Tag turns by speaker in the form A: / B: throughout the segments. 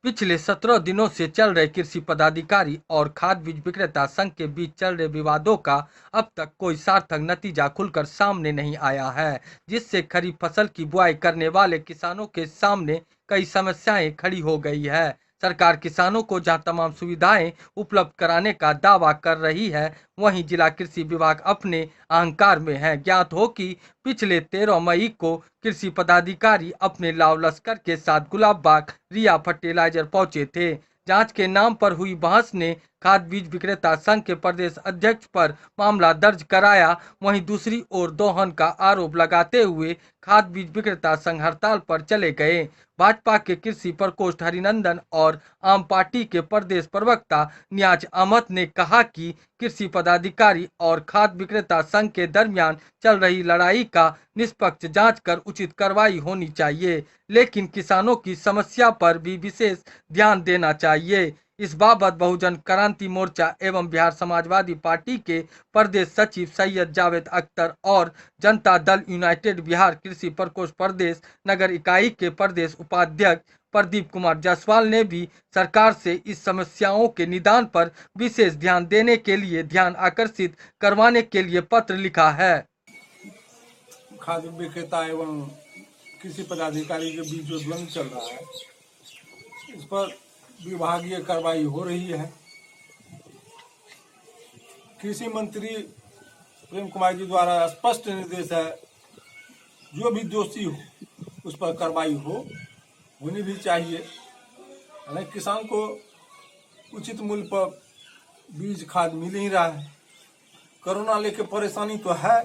A: पिछले 17 दिनों से चल रहे कृषि पदाधिकारी और खाद बीज विक्रेता संघ के बीच चल रहे विवादों का अब तक कोई सार्थक नतीजा खुलकर सामने नहीं आया है, जिससे खरीफ फसल की बुआई करने वाले किसानों के सामने कई समस्याएं खड़ी हो गई है। सरकार किसानों को जहां तमाम सुविधाएं उपलब्ध कराने का दावा कर रही है, वहीं जिला कृषि विभाग अपने अहंकार में है। ज्ञात हो कि पिछले 13 मई को कृषि पदाधिकारी अपने लाव लश्कर के साथ गुलाबबाग रिया फर्टिलाइजर पहुंचे थे। जांच के नाम पर हुई बहस ने खाद बीज विक्रेता संघ के प्रदेश अध्यक्ष पर मामला दर्ज कराया। वहीं दूसरी ओर दोहन का आरोप लगाते हुए खाद बीज विक्रेता संघ हड़ताल पर चले गए। भाजपा के कृषि प्रकोष्ठ हरिनंदन और आम पार्टी के प्रदेश प्रवक्ता नियाज अहमद ने कहा कि कृषि पदाधिकारी और खाद विक्रेता संघ के दरमियान चल रही लड़ाई का निष्पक्ष जांच कर उचित कार्रवाई होनी चाहिए, लेकिन किसानों की समस्या पर भी विशेष ध्यान देना चाहिए। इस बाबत बहुजन क्रांति मोर्चा एवं बिहार समाजवादी पार्टी के प्रदेश सचिव सैयद जावेद अख्तर और जनता दल यूनाइटेड बिहार कृषि प्रकोष्ठ प्रदेश नगर इकाई के प्रदेश उपाध्यक्ष प्रदीप कुमार जायसवाल ने भी सरकार से इस समस्याओं के निदान पर विशेष ध्यान देने के लिए ध्यान आकर्षित करवाने के लिए पत्र लिखा है।
B: खाद्य विक्रेता एवं कृषि पदाधिकारी के बीच जो द्वंद्व चल रहा है, इस पर विभागीय कार्रवाई हो रही है। कृषि मंत्री प्रेम कुमार जी द्वारा स्पष्ट निर्देश है, जो भी दोषी हो उस पर कार्रवाई होनी भी चाहिए। हालांकि किसान को उचित मूल्य पर बीज खाद मिल ही रहा है। कोरोना लेके परेशानी तो है,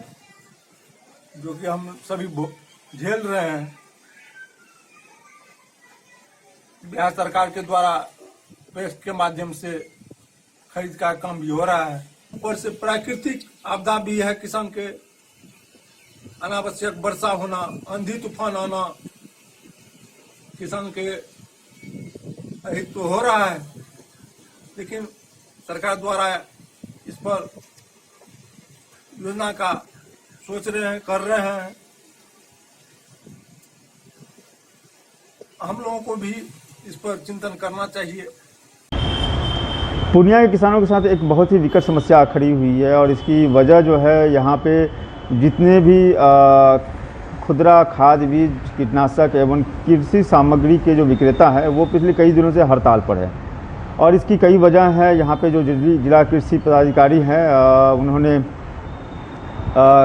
B: जो कि हम सभी झेल रहे हैं। बिहार सरकार के द्वारा पैक्स के माध्यम से खरीद का काम भी हो रहा है। ऊपर से प्राकृतिक आपदा भी है, किसान के अनावश्यक वर्षा होना, आंधी तूफान आना किसान के हित तो हो रहा है, लेकिन सरकार द्वारा इस पर योजना का सोच रहे हैं, कर रहे हैं। हम लोगों को भी इस पर चिंतन करना चाहिए।
C: पूर्णिया के किसानों के साथ एक बहुत ही विकट समस्या खड़ी हुई है और इसकी वजह जो है, यहाँ पे जितने भी खुदरा खाद बीज कीटनाशक एवं कृषि सामग्री के जो विक्रेता है वो पिछले कई दिनों से हड़ताल पर है। और इसकी कई वजह है। यहाँ पे जो जिला कृषि पदाधिकारी हैं उन्होंने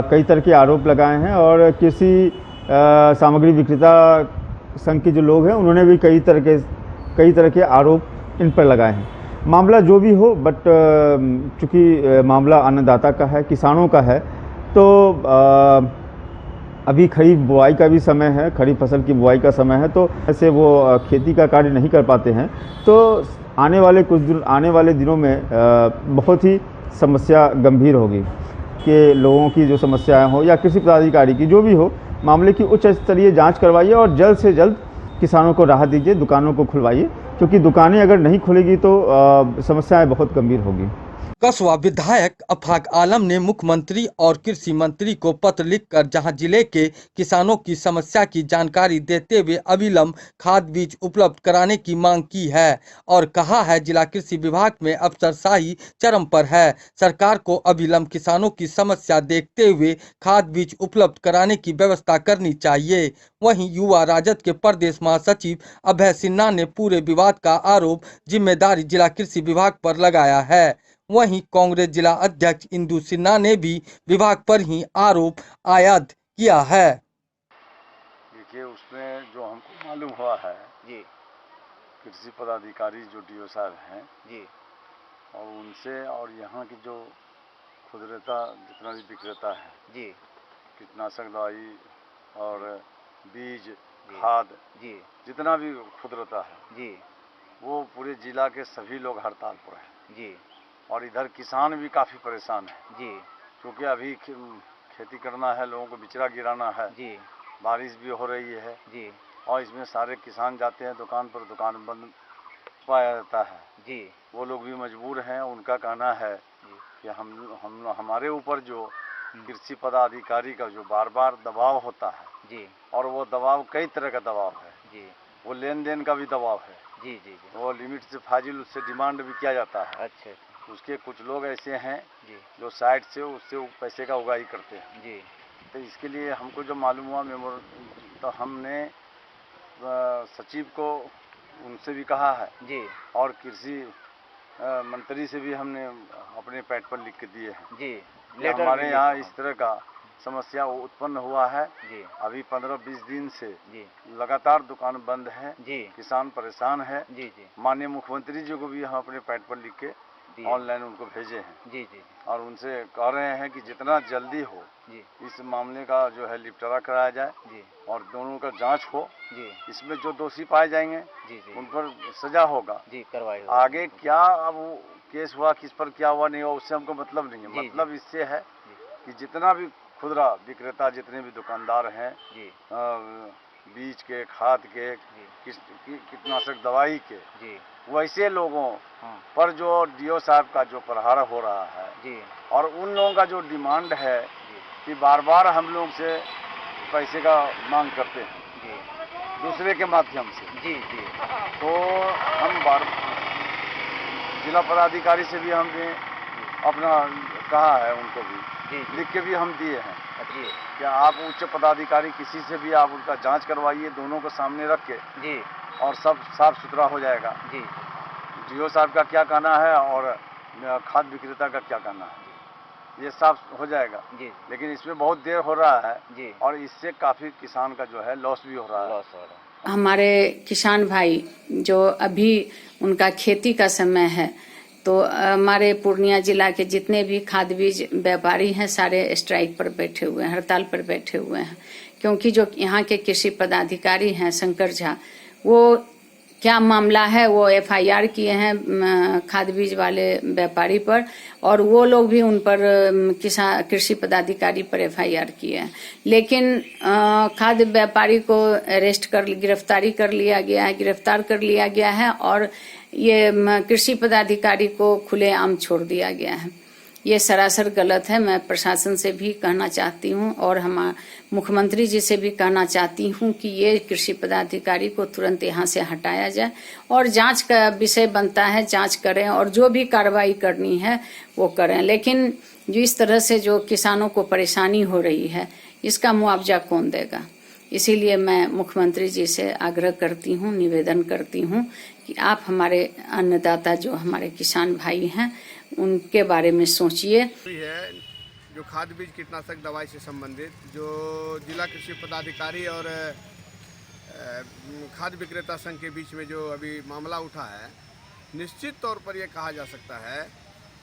C: कई तरह के आरोप लगाए हैं और कृषि सामग्री विक्रेता संघ के जो लोग हैं उन्होंने भी कई तरह के आरोप इन पर लगाए हैं। मामला जो भी हो, बट चूँकि मामला अन्नदाता का है, किसानों का है, तो अभी खरीफ बुआई का भी समय है, खरीफ फसल की बुआई का समय है, तो ऐसे वो खेती का कार्य नहीं कर पाते हैं। तो आने वाले दिनों में बहुत ही समस्या गंभीर होगी कि लोगों की जो समस्याएं हो या कृषि पदाधिकारी की जो भी हो, मामले की उच्च स्तरीय जांच करवाइए और जल्द से जल्द किसानों को राहत दीजिए, दुकानों को खुलवाइए, क्योंकि दुकानें अगर नहीं खुलेगी तो समस्याएं बहुत गंभीर होगी।
A: कसवा विधायक अफाक आलम ने मुख्यमंत्री और कृषि मंत्री को पत्र लिखकर जहां जिले के किसानों की समस्या की जानकारी देते हुए अविलंब खाद बीज उपलब्ध कराने की मांग की है और कहा है जिला कृषि विभाग में अफसरशाही चरम पर है। सरकार को अविलंब किसानों की समस्या देखते हुए खाद बीज उपलब्ध कराने की व्यवस्था करनी चाहिए। वहीं युवा राजद के प्रदेश महासचिव अभय सिन्हा ने पूरे विवाद का आरोप जिम्मेदारी जिला कृषि विभाग पर लगाया है। वहीं कांग्रेस जिला अध्यक्ष इंदु सिन्हा ने भी विभाग पर ही आरोप आयद किया है।
D: देखिए, उसमें जो हमको मालूम हुआ है जी, कृषि पदाधिकारी जो डीओ साहब हैं जी, और उनसे और यहाँ की जो खुदरेता जितना भी विक्रेता है जी, कीटनाशक दवाई और बीज खाद जी, जितना भी खुदरेता है जी, वो पूरे जिला के सभी लोग हड़ताल पर हैं जी। और इधर किसान भी काफ़ी परेशान है जी, क्योंकि अभी खेती करना है, लोगों को बिचड़ा गिराना है जी, बारिश भी हो रही है जी, और इसमें सारे किसान जाते हैं दुकान पर, दुकान बंद पाया जाता है जी। वो लोग भी मजबूर हैं। उनका कहना है कि हमारे ऊपर जो कृषि पदाधिकारी का जो बार बार दबाव होता है जी, और वो दबाव कई तरह का दबाव है जी, वो लेन देन का भी दबाव है
E: जी जी जी।
D: वो लिमिट से फाजिल उससे डिमांड भी किया जाता है।
E: अच्छा
D: उसके कुछ लोग ऐसे हैं
E: जी
D: जो साइड से उससे पैसे का उगाही करते हैं।
E: जी
D: तो इसके लिए हमको जो मालूम हुआ तो हमने सचिव को उनसे भी कहा है
E: जी
D: और कृषि मंत्री से भी हमने अपने पैड पर लिख के दिए हैं
E: जी।
D: कि हमारे
E: भी
D: यहाँ
E: लिखा
D: इस तरह का समस्या उत्पन्न हुआ है।
E: जी
D: अभी 15-20 दिन से
E: जी
D: लगातार दुकान बंद है,
E: जी
D: किसान परेशान है।
E: जी जी
D: माननीय मुख्यमंत्री जी को भी हम अपने पैड पर लिख के
E: दिए।
D: ऑनलाइन उनको भेजे हैं
E: जी जी
D: और उनसे कह रहे हैं कि जितना जल्दी हो
E: जी
D: इस मामले का जो है निपटारा कराया जाए
E: जी
D: और दोनों का जांच हो।
E: जी
D: इसमें जो दोषी पाए जाएंगे
E: जी जी
D: उन पर सजा होगा।
E: जी करवाई
D: आगे क्या अब वो केस हुआ, किस पर क्या हुआ नहीं हुआ, उससे हमको मतलब नहीं है।
E: जी,
D: मतलब इससे है
E: जी
D: कि जितना भी खुदरा विक्रेता, जितने भी दुकानदार हैं,
E: जी
D: बीज के, खाद के,
E: जी
D: कीटनाशक दवाई के,
E: जी
D: वैसे लोगों
E: हाँ
D: पर जो डीओ साहब का जो प्रहार हो रहा है
E: जी
D: और उन लोगों का जो डिमांड है
E: जी
D: कि बार बार हम लोग से पैसे का मांग करते हैं
E: जी
D: दूसरे के माध्यम से,
E: जी जी
D: तो हम जिला पदाधिकारी से भी हमने अपना कहा है, उनको भी
E: जी जी
D: लिख के भी हम दिए हैं
E: जी
D: कि आप उच्च पदाधिकारी किसी से भी आप उनका जांच करवाइए, दोनों को सामने रख के,
E: जी
D: और सब साफ सुथरा हो जाएगा।
E: जी
D: डीओ साहब का क्या कहना है और खाद विक्रेता का क्या कहना है, ये साफ हो जाएगा।
E: जी
D: लेकिन इसमें बहुत देर हो रहा है
E: जी
D: और इससे काफ़ी किसान का जो है लॉस भी हो रहा है।
E: लॉस हो रहा है।
F: हमारे किसान भाई जो अभी उनका खेती का समय है, तो हमारे पूर्णिया जिला के जितने भी खाद बीज व्यापारी हैं सारे स्ट्राइक पर बैठे हुए हैं, हड़ताल पर बैठे हुए हैं। क्योंकि जो यहाँ के कृषि पदाधिकारी हैं शंकर झा, वो क्या मामला है वो एफआईआर किए हैं खाद बीज वाले व्यापारी पर, और वो लोग भी उन पर कृषि पदाधिकारी पर एफआईआर किए हैं। लेकिन खाद व्यापारी को गिरफ्तार कर लिया गया है और ये कृषि पदाधिकारी को खुलेआम छोड़ दिया गया है। ये सरासर गलत है। मैं प्रशासन से भी कहना चाहती हूँ और हमारे मुख्यमंत्री जी से भी कहना चाहती हूँ कि ये कृषि पदाधिकारी को तुरंत यहाँ से हटाया जाए और जांच का विषय बनता है, जांच करें और जो भी कार्रवाई करनी है वो करें। लेकिन जो इस तरह से जो किसानों को परेशानी हो रही है, इसका मुआवजा कौन देगा? इसीलिए मैं मुख्यमंत्री जी से आग्रह करती हूँ, निवेदन करती हूँ कि आप हमारे अन्नदाता जो हमारे किसान भाई हैं उनके बारे में सोचिए।
G: है जो खाद बीज कीटनाशक दवाई से संबंधित जो जिला कृषि पदाधिकारी और खाद विक्रेता संघ के बीच में जो अभी मामला उठा है, निश्चित तौर पर यह कहा जा सकता है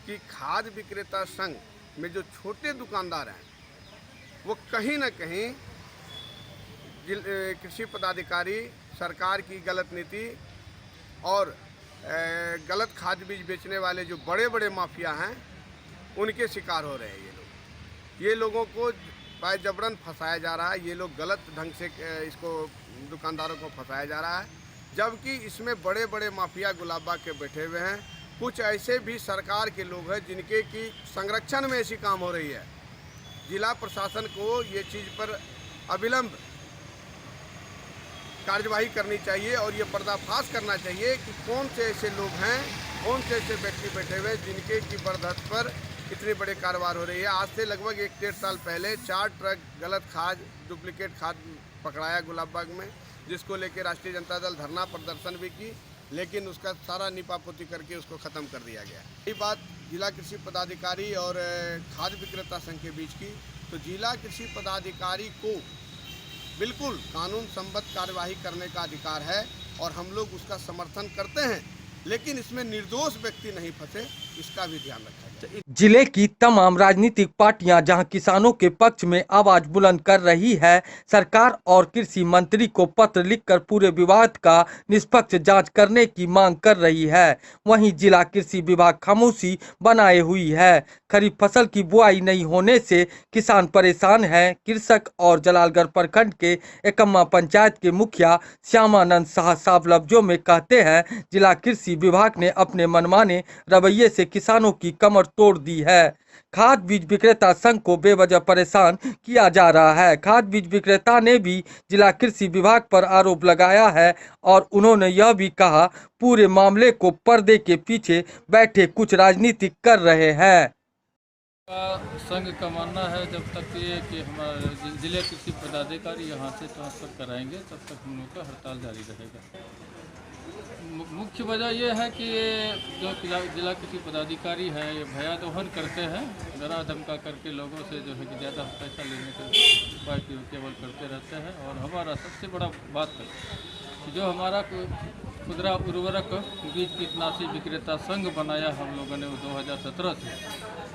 G: कि खाद विक्रेता संघ में जो छोटे दुकानदार हैं वो कहीं ना कहीं कृषि पदाधिकारी, सरकार की गलत नीति और गलत खाद बीज बेचने वाले जो बड़े बड़े माफिया हैं उनके शिकार हो रहे हैं। ये लोगों को जबरन फंसाया जा रहा है। ये लोग गलत ढंग से इसको दुकानदारों को फंसाया जा रहा है, जबकि इसमें बड़े बड़े माफिया गुलाबबाग के बैठे हुए हैं। कुछ ऐसे भी सरकार के लोग हैं जिनके की संरक्षण में ऐसी काम हो रही है। जिला प्रशासन को ये चीज़ पर अविलंब कार्यवाही करनी चाहिए और ये पर्दाफाश करना चाहिए कि कौन से ऐसे लोग हैं, कौन से ऐसे व्यक्ति बैठे हुए जिनके की बरदस्त पर इतनी बड़े कारोबार हो रही है। आज से लगभग 1-1.5 साल पहले 4 ट्रक गलत खाद, डुप्लीकेट खाद पकड़ाया गुलाबबाग में, जिसको लेकर राष्ट्रीय जनता दल धरना प्रदर्शन भी की, लेकिन उसका सारा निपापोती करके उसको ख़त्म कर दिया गया। ये बात जिला कृषि पदाधिकारी और खाद विक्रेता संघ के बीच की, तो जिला कृषि पदाधिकारी को बिल्कुल कानून संबद्ध कार्यवाही करने का अधिकार है और हम लोग उसका समर्थन करते हैं, लेकिन इसमें निर्दोष व्यक्ति नहीं फंसे, इसका भी ध्यान रखा जाए।
A: जिले की तमाम राजनीतिक पार्टियां जहां किसानों के पक्ष में आवाज बुलंद कर रही है, सरकार और कृषि मंत्री को पत्र लिखकर पूरे विवाद का निष्पक्ष जांच करने की मांग कर रही है, वहीं जिला कृषि विभाग खामोशी बनाए हुई है। खरीफ फसल की बुआई नहीं होने से किसान परेशान हैं। कृषक और जलालगढ़ प्रखंड के एकम्मा पंचायत के मुखिया श्यामानंद शाह साफ लफ्जों में कहते हैं, जिला कृषि विभाग ने अपने मनमाने रवैये से किसानों की कमर तोड़ दी है। खाद बीज विक्रेता संघ को बेवजह परेशान किया जा रहा है। खाद बीज विक्रेता ने भी जिला कृषि विभाग पर आरोप लगाया है और उन्होंने यह भी कहा पूरे मामले को पर्दे के पीछे बैठे कुछ राजनीति कर रहे हैं।
E: संघ का मानना है जब तक ये कि हमारे जिले कृषि पदाधिकारी यहाँ से ट्रांसफ़र कराएंगे तब तक हम लोग का हड़ताल जारी रहेगा। मुख्य वजह ये है कि ये जो जिला कृषि पदाधिकारी है ये भया दोहन करते हैं, डरा धमका करके लोगों से जो है कि ज़्यादा पैसा लेने का उपाय केवल करते रहते हैं। और हमारा सबसे बड़ा बात है कि जो हमारा खुदरा उर्वरक बीज कीटनाशी विक्रेता संघ बनाया हम लोगों ने 2017 से,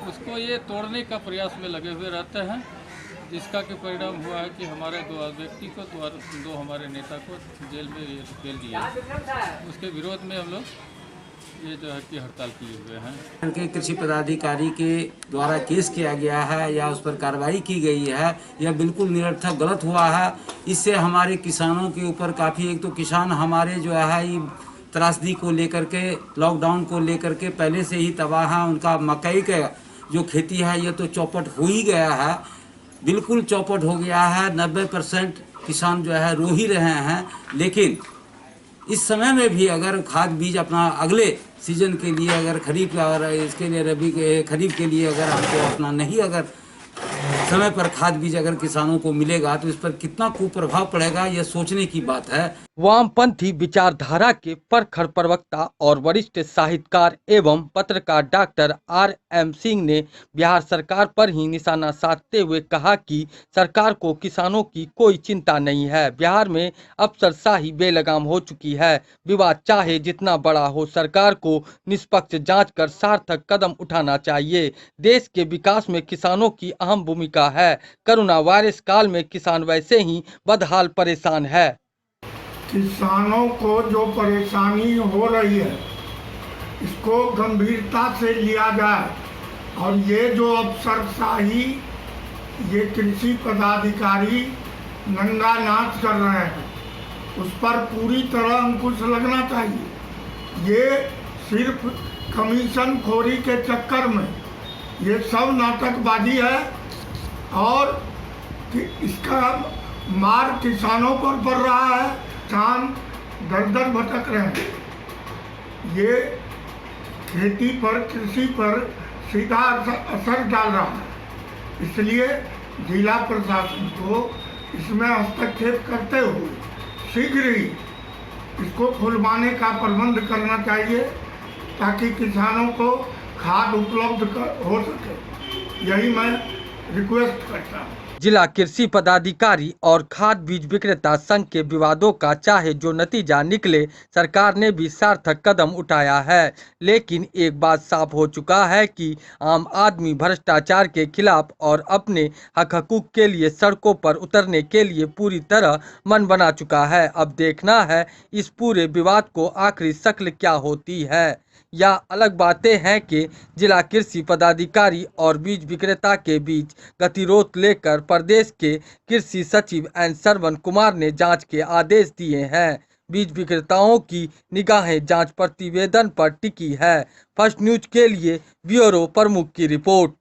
E: उसको ये तोड़ने का प्रयास में लगे हुए रहते हैं, जिसका कि परिणाम हुआ है कि हमारे 2 व्यक्ति को 2 हमारे नेता को जेल में ये धकेल दिया। उसके विरोध में हम लोग ये जो है कि हड़ताल किए हुए हैं।
H: के कृषि पदाधिकारी के द्वारा केस किया गया है या उस पर कार्रवाई की गई है, यह बिल्कुल निरर्थक गलत हुआ है। इससे हमारे किसानों के ऊपर काफ़ी, एक तो किसान हमारे जो है ये त्रासदी को लेकर के, लॉकडाउन को लेकर के पहले से ही तबाह है। उनका मकई का जो खेती है ये तो चौपट हो ही गया है, बिल्कुल चौपट हो गया है। 90% किसान जो है रो ही रहे हैं। लेकिन इस समय में भी अगर खाद बीज अपना अगले सीजन के लिए, अगर खरीफ और इसके लिए रबी के खरीफ के लिए अगर हमको अपना नहीं, अगर समय पर खाद बीज अगर किसानों को मिलेगा तो इस पर कितना कुप्रभाव पड़ेगा, यह सोचने की बात है।
A: वामपंथी विचारधारा के प्रखर प्रवक्ता और वरिष्ठ साहित्यकार एवं पत्रकार डॉक्टर R.M. सिंह ने बिहार सरकार पर ही निशाना साधते हुए कहा कि सरकार को किसानों की कोई चिंता नहीं है। बिहार में अफसरशाही बेलगाम हो चुकी है। विवाद चाहे जितना बड़ा हो, सरकार को निष्पक्ष जांच कर सार्थक कदम उठाना चाहिए। देश के विकास में किसानों की अहम भूमिका है। कोरोना वायरस काल में किसान वैसे ही बदहाल परेशान है।
I: किसानों को जो परेशानी हो रही है इसको गंभीरता से लिया जाए और ये जो अफसरशाही, ये कृषि पदाधिकारी नंगा नाच कर रहे हैं उस पर पूरी तरह अंकुश लगना चाहिए। ये सिर्फ कमीशन खोरी के चक्कर में ये सब नाटकबाजी है और इसका मार किसानों पर पड़ रहा है। किसान दर दर भटक रहे हैं। ये खेती पर, कृषि पर सीधा असर डाल रहा है। इसलिए जिला प्रशासन को इसमें हस्तक्षेप करते हुए शीघ्र ही इसको खुलवाने का प्रबंध करना चाहिए ताकि किसानों को खाद उपलब्ध हो सके। यही मैं रिक्वेस्ट करता हूँ।
A: जिला कृषि पदाधिकारी और खाद बीज विक्रेता संघ के विवादों का चाहे जो नतीजा निकले, सरकार ने भी सार्थक कदम उठाया है। लेकिन एक बात साफ हो चुका है कि आम आदमी भ्रष्टाचार के खिलाफ और अपने हक हकूक के लिए सड़कों पर उतरने के लिए पूरी तरह मन बना चुका है। अब देखना है इस पूरे विवाद को आखिरी शक्ल क्या होती है। या अलग बातें हैं कि जिला कृषि पदाधिकारी और बीज विक्रेता के बीच गतिरोध लेकर प्रदेश के कृषि सचिव एन श्रवण कुमार ने जांच के आदेश दिए हैं। बीज विक्रेताओं की निगाहें जांच प्रतिवेदन पर टिकी है। फर्स्ट न्यूज के लिए ब्यूरो प्रमुख की रिपोर्ट।